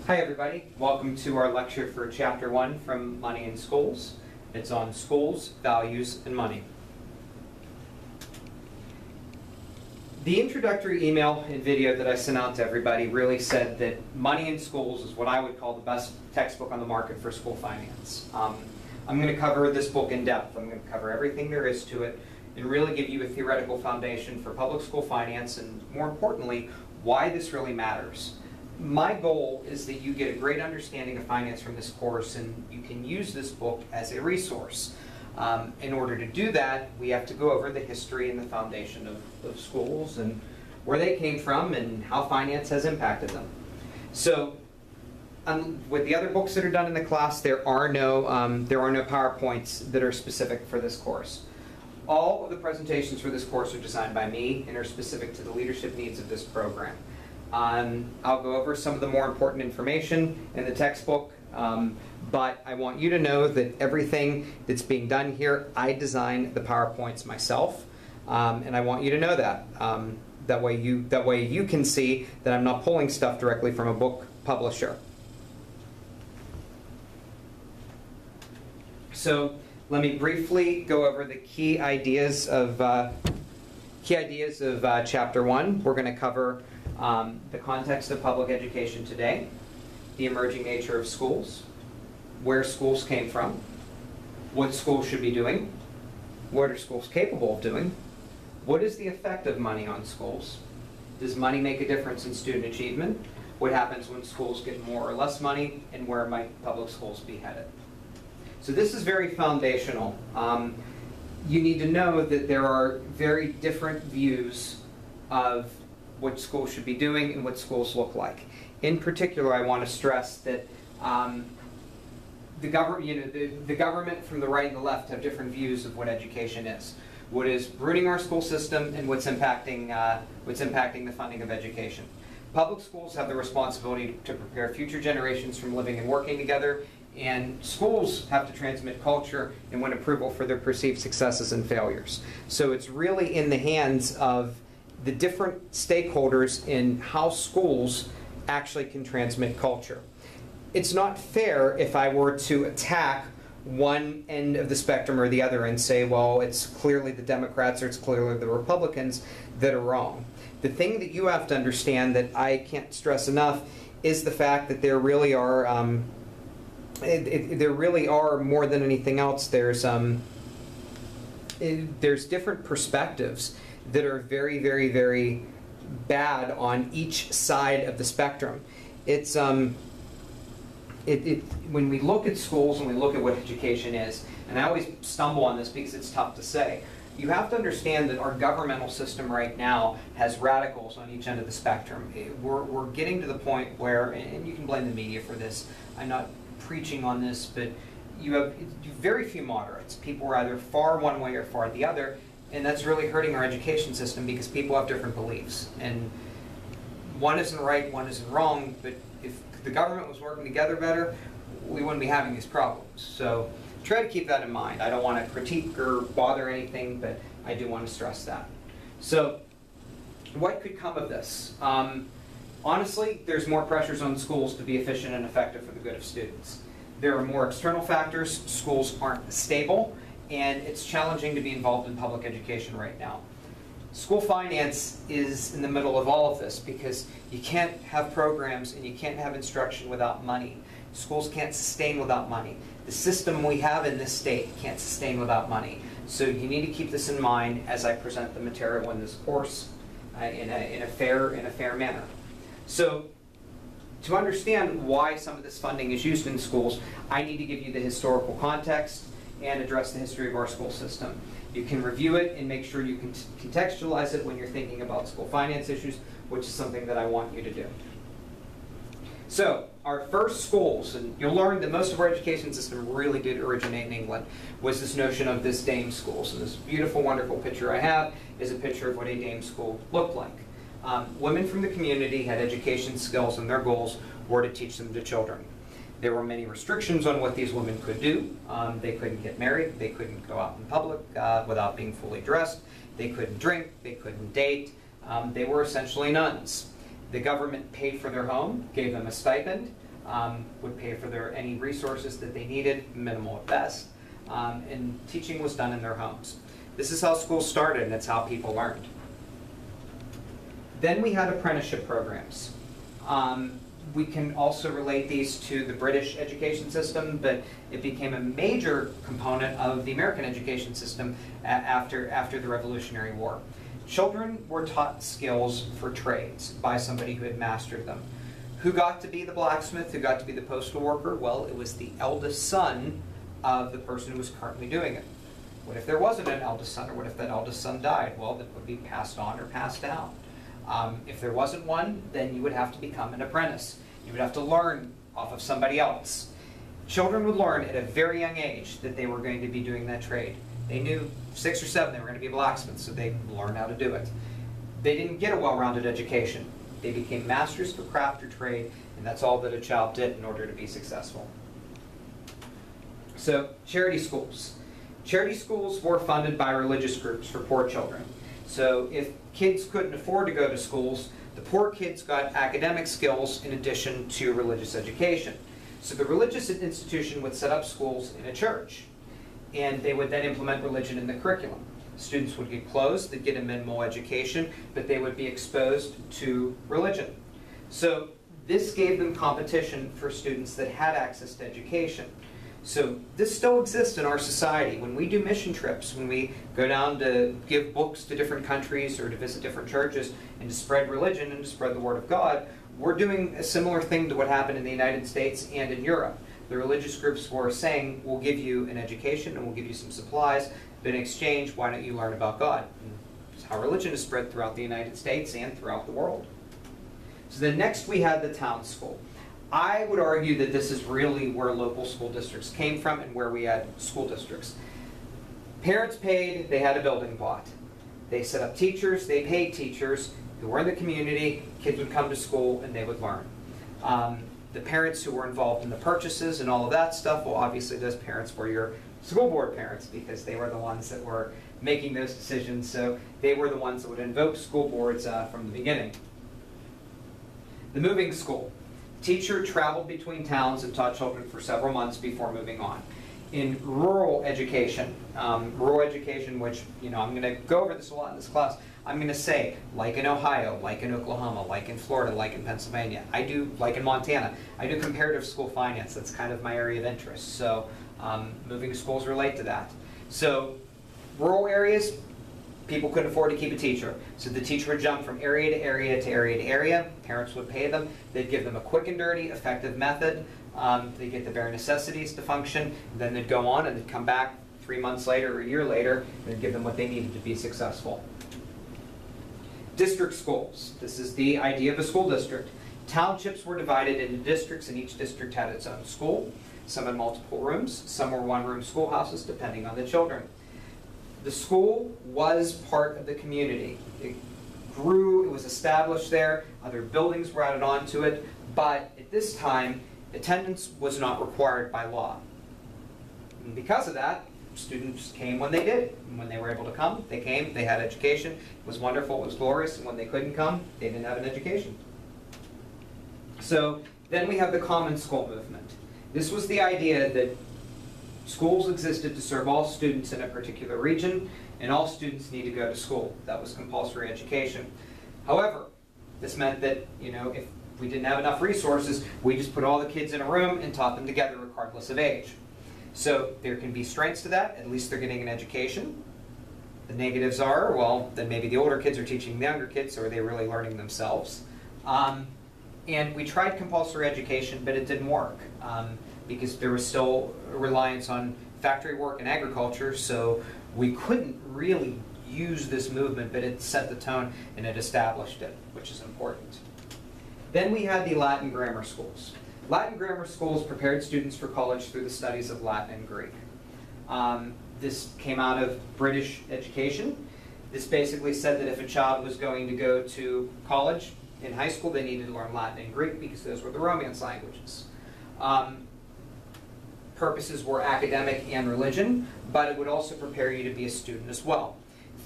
Hi everybody, welcome to our lecture for Chapter 1 from Money in Schools. It's on schools, values, and money. The introductory email and video that I sent out to everybody really said that Money in Schools is what I would call the best textbook on the market for school finance. I'm going to cover this book in depth. I'm going to cover everything there is to it and really give you a theoretical foundation for public school finance and, more importantly, why this really matters. My goal is that you get a great understanding of finance from this course and you can use this book as a resource. In order to do that, we have to go over the history and the foundation of schools and where they came from and how finance has impacted them. So, with the other books that are done in the class, there are no PowerPoints that are specific for this course. All of the presentations for this course are designed by me and are specific to the leadership needs of this program. I'll go over some of the more important information in the textbook, but I want you to know that everything that's being done here, I design the PowerPoints myself, and I want you to know that. That way you can see that I'm not pulling stuff directly from a book publisher. So let me briefly go over the key ideas of Chapter 1. We're going to cover the context of public education today, the emerging nature of schools, where schools came from, what schools should be doing, what are schools capable of doing, what is the effect of money on schools, does money make a difference in student achievement, what happens when schools get more or less money, and where might public schools be headed. So this is very foundational. You need to know that there are very different views of what schools should be doing and what schools look like. In particular, I want to stress that the government from the right and the left have different views of what education is. What is ruining our school system and what's impacting the funding of education. Public schools have the responsibility to prepare future generations from living and working together, and schools have to transmit culture and win approval for their perceived successes and failures. So it's really in the hands of the different stakeholders in how schools actually can transmit culture. It's not fair if I were to attack one end of the spectrum or the other and say, well, it's clearly the Democrats or it's clearly the Republicans that are wrong. The thing that you have to understand that I can't stress enough is the fact that there really are more than anything else. There's different perspectives that are very, very, very bad on each side of the spectrum. It's when we look at schools and we look at what education is, and I always stumble on this because it's tough to say, you have to understand that our governmental system right now has radicals on each end of the spectrum. We're getting to the point where, and you can blame the media for this, I'm not preaching on this, but you have very few moderates. People are either far one way or far the other, and that's really hurting our education system because people have different beliefs. And one isn't right, one isn't wrong, but if the government was working together better, we wouldn't be having these problems. So try to keep that in mind. I don't want to critique or bother anything, but I do want to stress that. So what could come of this? Honestly, there's more pressures on schools to be efficient and effective for the good of students. There are more external factors. Schools aren't stable, and it's challenging to be involved in public education right now. School finance is in the middle of all of this because you can't have programs and you can't have instruction without money. Schools can't sustain without money. The system we have in this state can't sustain without money. So you need to keep this in mind as I present the material in this course in a fair manner. So to understand why some of this funding is used in schools, I need to give you the historical context and address the history of our school system. You can review it and make sure you can contextualize it when you're thinking about school finance issues, which is something that I want you to do. So, our first schools, and you'll learn that most of our education system really did originate in England, was this notion of this dame school. So this beautiful, wonderful picture I have is a picture of what a dame school looked like. Women from the community had education skills, and their goals were to teach them to children. There were many restrictions on what these women could do. They couldn't get married, they couldn't go out in public without being fully dressed, they couldn't drink, they couldn't date. They were essentially nuns. The government paid for their home, gave them a stipend, would pay for any resources that they needed, minimal at best, and teaching was done in their homes. This is how schools started, and it's how people learned. Then we had apprenticeship programs. We can also relate these to the British education system, but it became a major component of the American education system after the Revolutionary War. Children were taught skills for trades by somebody who had mastered them. Who got to be the blacksmith? Who got to be the postal worker? Well, it was the eldest son of the person who was currently doing it. What if there wasn't an eldest son, or what if that eldest son died? Well, that would be passed on or passed down. If there wasn't one, then you would have to become an apprentice. You would have to learn off of somebody else. Children would learn at a very young age that they were going to be doing that trade. They knew 6 or 7 they were going to be blacksmiths, so they learned how to do it. They didn't get a well-rounded education. They became masters for craft or trade, and that's all that a child did in order to be successful. So, charity schools. Charity schools were funded by religious groups for poor children. So if kids couldn't afford to go to schools, the poor kids got academic skills in addition to religious education. So the religious institution would set up schools in a church, and they would then implement religion in the curriculum. Students would get clothes, they'd get a minimal education, but they would be exposed to religion. So this gave them competition for students that had access to education. So this still exists in our society. When we do mission trips, when we go down to give books to different countries or to visit different churches and to spread religion and to spread the Word of God, we're doing a similar thing to what happened in the United States and in Europe. The religious groups were saying, we'll give you an education and we'll give you some supplies, but in exchange, why don't you learn about God? And it's how religion is spread throughout the United States and throughout the world. So then next we had the town school. I would argue that this is really where local school districts came from and where we had school districts. Parents paid, they had a building plot. They set up teachers, they paid teachers who were in the community, kids would come to school and they would learn. The parents who were involved in the purchases and all of that stuff, well obviously those parents were your school board parents because they were the ones that were making those decisions, so they were the ones that would invoke school boards from the beginning. The moving school. Teacher traveled between towns and taught children for several months before moving on. In rural education, which, you know, I'm going to go over this a lot in this class, I'm going to say, like in Ohio, like in Oklahoma, like in Florida, like in Pennsylvania, like in Montana, I do comparative school finance. That's kind of my area of interest. So moving schools relate to that. So rural areas, people couldn't afford to keep a teacher. So the teacher would jump from area to area to area to area. Parents would pay them. They'd give them a quick and dirty, effective method. They'd get the bare necessities to function. Then they'd go on and they'd come back 3 months later or a year later and give them what they needed to be successful. District schools. This is the idea of a school district. Townships were divided into districts, and each district had its own school. Some had multiple rooms. Some were one-room schoolhouses, depending on the children. The school was part of the community. It grew, it was established there, other buildings were added onto it, but at this time, attendance was not required by law. And because of that, students came when they did. And when they were able to come, they came, they had education, it was wonderful, it was glorious, and when they couldn't come, they didn't have an education. So then we have the common school movement. This was the idea that schools existed to serve all students in a particular region, and all students need to go to school. That was compulsory education. However, this meant that, you know, if we didn't have enough resources, we just put all the kids in a room and taught them together regardless of age. So there can be strengths to that. At least they're getting an education. The negatives are, well, then maybe the older kids are teaching the younger kids, or are they really learning themselves? And we tried compulsory education, but it didn't work. Because there was still a reliance on factory work and agriculture, so we couldn't really use this movement, but it set the tone and it established it, which is important. Then we had the Latin grammar schools. Latin grammar schools prepared students for college through the studies of Latin and Greek. This came out of British education. This basically said that if a child was going to go to college in high school, they needed to learn Latin and Greek because those were the Romance languages. Purposes were academic and religion, but it would also prepare you to be a student as well.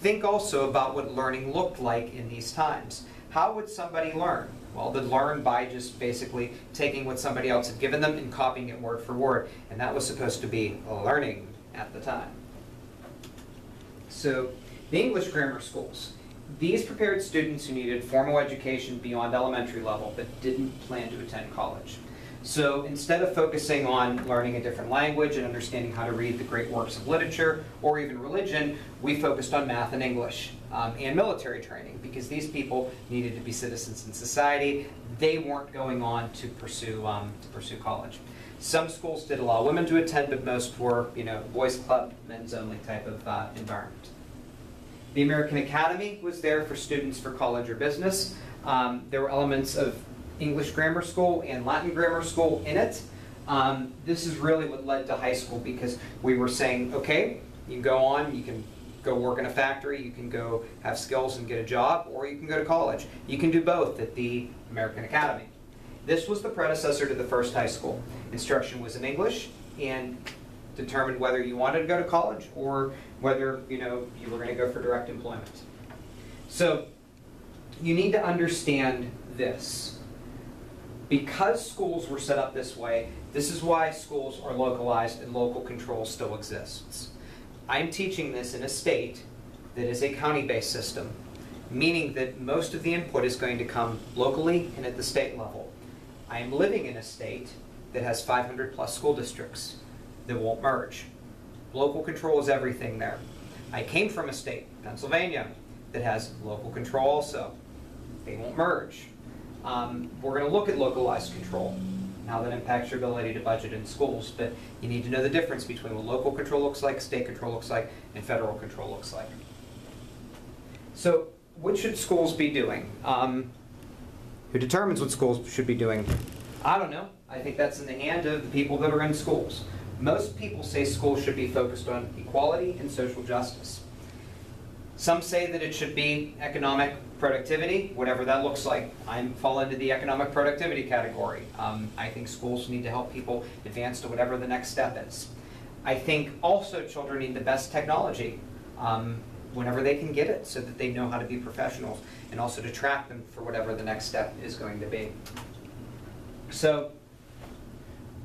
Think also about what learning looked like in these times. How would somebody learn? Well, they learn by just basically taking what somebody else had given them and copying it word for word. And that was supposed to be learning at the time. So the English grammar schools. These prepared students who needed formal education beyond elementary level but didn't plan to attend college. So instead of focusing on learning a different language and understanding how to read the great works of literature or even religion, we focused on math and English and military training, because these people needed to be citizens in society. They weren't going on to pursue college. Some schools did allow women to attend, but most were, boys club, men's only type of environment. The American Academy was there for students for college or business. There were elements of English grammar school and Latin grammar school in it. This is really what led to high school, because we were saying, okay, you can go on, you can go work in a factory, you can go have skills and get a job, or you can go to college. You can do both at the American Academy. This was the predecessor to the first high school. Instruction was in English and determined whether you wanted to go to college or whether you were going to go for direct employment. So you need to understand this. Because schools were set up this way, this is why schools are localized and local control still exists. I'm teaching this in a state that is a county-based system, meaning that most of the input is going to come locally and at the state level. I am living in a state that has 500 plus school districts that won't merge. Local control is everything there. I came from a state, Pennsylvania, that has local control also. They won't merge. We're going to look at localized control, how that impacts your ability to budget in schools, but you need to know the difference between what local control looks like, state control looks like, and federal control looks like. So what should schools be doing? Who determines what schools should be doing? I don't know. I think that's in the hand of the people that are in schools. Most people say schools should be focused on equality and social justice. Some say that it should be economic productivity, whatever that looks like. I fall into the economic productivity category. I think schools need to help people advance to whatever the next step is. I think also children need the best technology whenever they can get it, so that they know how to be professionals, and also to track them for whatever the next step is going to be. So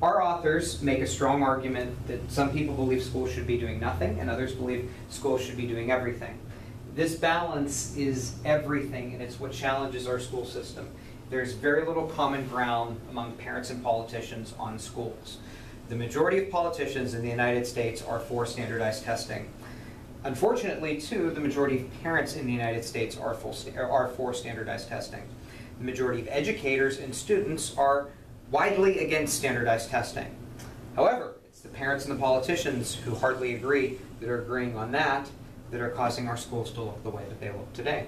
our authors make a strong argument that some people believe schools should be doing nothing and others believe schools should be doing everything. This balance is everything, and it's what challenges our school system. There's very little common ground among parents and politicians on schools. The majority of politicians in the United States are for standardized testing. Unfortunately, too, the majority of parents in the United States are for standardized testing. The majority of educators and students are widely against standardized testing. However, it's the parents and the politicians who hardly agree that are agreeing on that are causing our schools to look the way that they look today.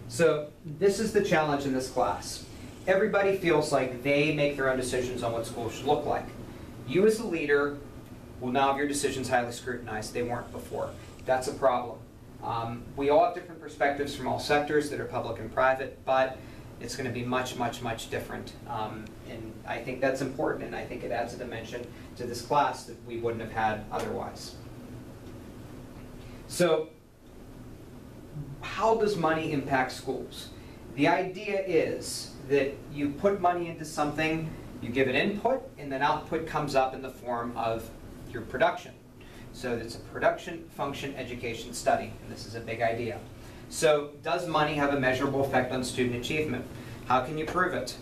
So this is the challenge in this class. Everybody feels like they make their own decisions on what schools should look like. You as a leader will now have your decisions highly scrutinized. They weren't before. That's a problem. We all have different perspectives from all sectors that are public and private, but it's going to be much, much, much different. And I think that's important, and I think it adds a dimension to this class that we wouldn't have had otherwise. So how does money impact schools? The idea is that you put money into something, you give it input, and then output comes up in the form of your production. So it's a production function education study, and this is a big idea. So does money have a measurable effect on student achievement? How can you prove it?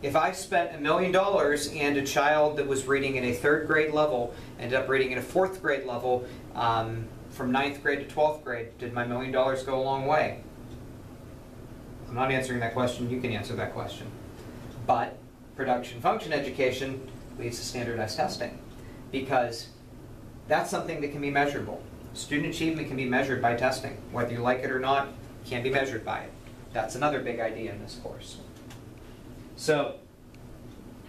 If I spent $1 million and a child that was reading at a 3rd grade level ended up reading at a 4th grade level, from 9th grade to 12th grade, did my $1 million go a long way? I'm not answering that question. You can answer that question. But production function education leads to standardized testing, because that's something that can be measurable. Student achievement can be measured by testing. Whether you like it or not, can be measured by it. That's another big idea in this course. So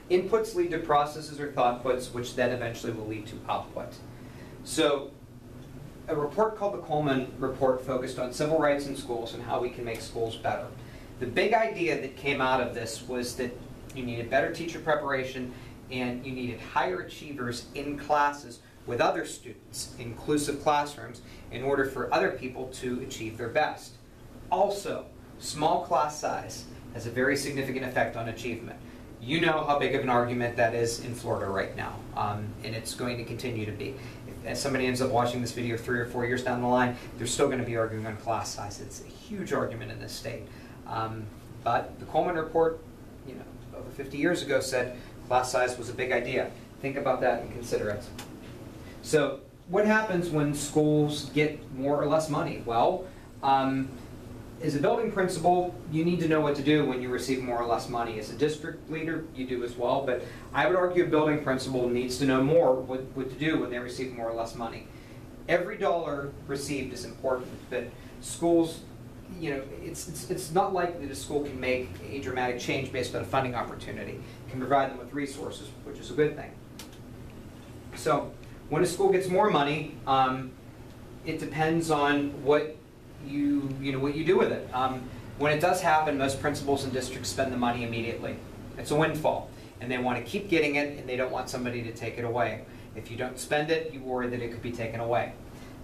inputs lead to processes or thoughtputs, which then eventually will lead to output. So a report called the Coleman Report focused on civil rights in schools and how we can make schools better. The big idea that came out of this was that you needed better teacher preparation and you needed higher achievers in classes with other students, inclusive classrooms, in order for other people to achieve their best. Also, Small class size has a very significant effect on achievement. You know how big of an argument that is in Florida right now, and it's going to continue to be. If somebody ends up watching this video 3 or 4 years down the line, they're still going to be arguing on class size. It's a huge argument in this state. But the Coleman report, over 50 years ago said class size was a big idea. Think about that and consider it. So what happens when schools get more or less money? Well, as a building principal, you need to know what to do when you receive more or less money. As a district leader, you do as well, but I would argue a building principal needs to know more what to do when they receive more or less money. Every dollar received is important, but schools, it's not likely that a school can make a dramatic change based on a funding opportunity. It can provide them with resources, which is a good thing. So when a school gets more money, it depends on what you do with it. When it does happen, most principals and districts spend the money immediately. It's a windfall, and they want to keep getting it, and they don't want somebody to take it away. If you don't spend it, you worry that it could be taken away.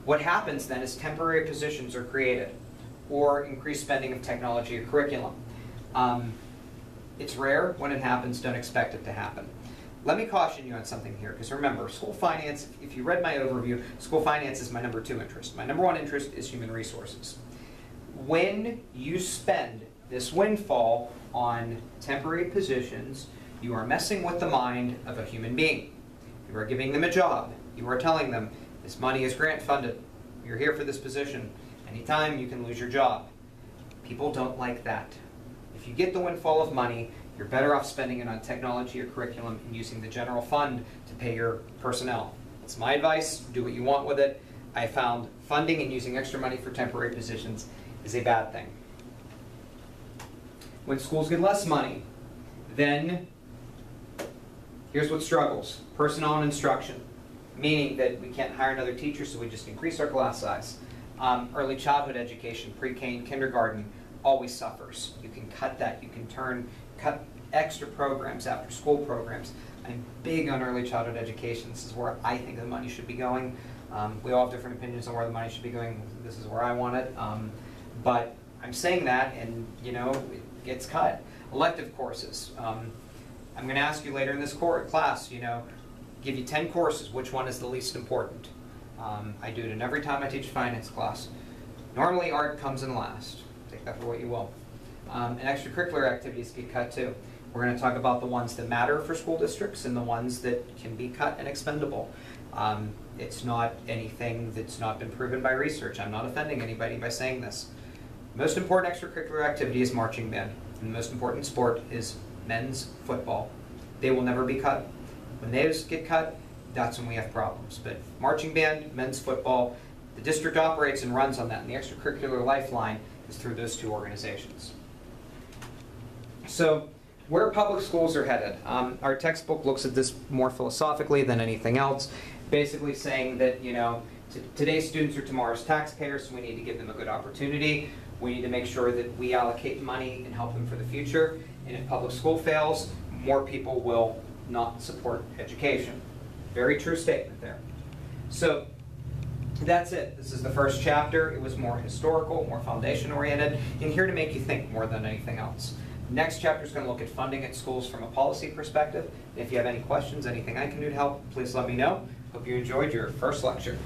What happens then is temporary positions are created, or increased spending of technology or curriculum. It's rare. When it happens, don't expect it to happen. Let me caution you on something here, because remember, school finance, if you read my overview, school finance is my #2 interest. My #1 interest is human resources. When you spend this windfall on temporary positions, you are messing with the mind of a human being. You are giving them a job. You are telling them, this money is grant funded. You're here for this position. Anytime you can lose your job. People don't like that. If you get the windfall of money, you're better off spending it on technology or curriculum and using the general fund to pay your personnel. That's my advice. Do what you want with it. I found funding and using extra money for temporary positions is a bad thing. When schools get less money, then here's what struggles. Personnel and instruction, meaning that we can't hire another teacher, so we just increase our class size. Early childhood education, pre-K and kindergarten, always suffers. You can cut that. You can cut extra programs, after school programs. I'm big on early childhood education. This is where I think the money should be going. We all have different opinions on where the money should be going. This is where I want it. But I'm saying that, and it gets cut. Elective courses. I'm going to ask you later in this class, give you 10 courses, which one is the least important? I do it in every time I teach a finance class. Normally art comes in last. Take that for what you will. And extracurricular activities get cut too. We're going to talk about the ones that matter for school districts and the ones that can be cut and expendable. It's not anything that's not been proven by research. I'm not offending anybody by saying this. Most important extracurricular activity is marching band. And the most important sport is men's football. They will never be cut. When those get cut, that's when we have problems. But marching band, men's football, the district operates and runs on that, and the extracurricular lifeline is through those two organizations. So where public schools are headed. Our textbook looks at this more philosophically than anything else, basically saying that today's students are tomorrow's taxpayers, so we need to give them a good opportunity. We need to make sure that we allocate money and help them for the future. And if public school fails, more people will not support education. Very true statement there. So that's it. This is the first chapter. It was more historical, more foundation-oriented, and here to make you think more than anything else. Next chapter is going to look at funding at schools from a policy perspective. If you have any questions, anything I can do to help, please let me know. Hope you enjoyed your first lecture.